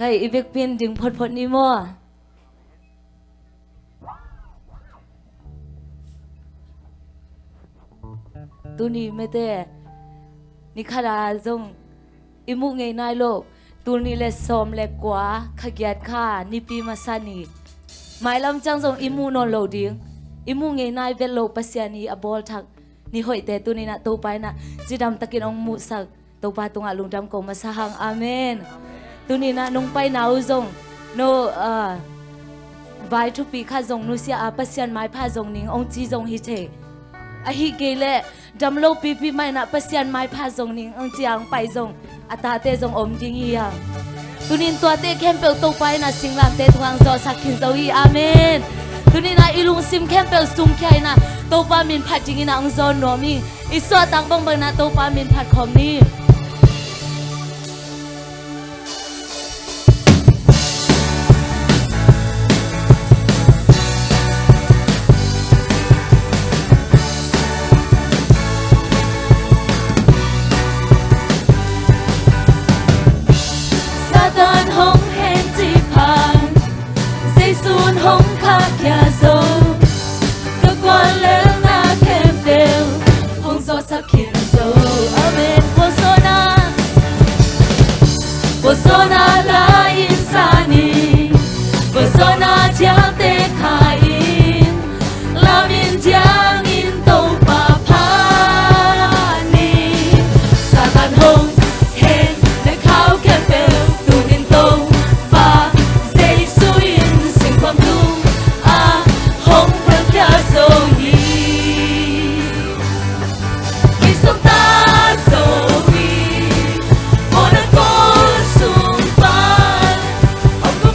kay ibig pin ding pot ni mo tu ni mete ni khara jong imu ngei nai lo tu ni le som le kwa khagiat kha ni pi masani mai lam chang jong imu non lo ding imu ngei nai vel lo pasiani abol thak ni hoi te tu ni na to pai na jidam takin ong mu sak to pa tunga lungdam ko masahang amen tu ni na nong pai nau jong no vai thu pi kha jong nu sia a pasian mai pha jong ning ong chi jong hi the a hi ge le dam lo pi pi mai na pasian mai pha jong ning ong chiang pai jong ata te jong om ding hi ya tunin tua te campel to pai na singlam te thuang zo sakhin zo hi amen tunin na ilung sim campel sum khai na to pa min phat jing ina ong zo no mi iso tang bang bang na to pa min phat khom ni Persona la insani Persona chiang te khain Lamin chiang in to pa pani Satan hong hen de khao kem pel tu in to pa Giê xu in sinh quang tu a hong prang kya so yi Isok ta so yi Ona ko sung pan Ông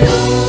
you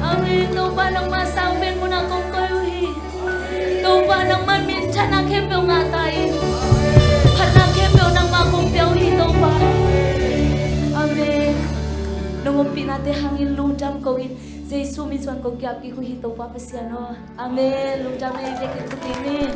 Amen. Tauba nang masawin mo na kong kayuhi. Tauba nang manmin na kempew nga tayo. Hanang kempew nang makumpyaw hito ba. Amen. Nung pinatihangin ludam ko in Jesus miswan ko gyap ki ko hito pa pasyano. Amen. Ludam na yung dekit ko tinin.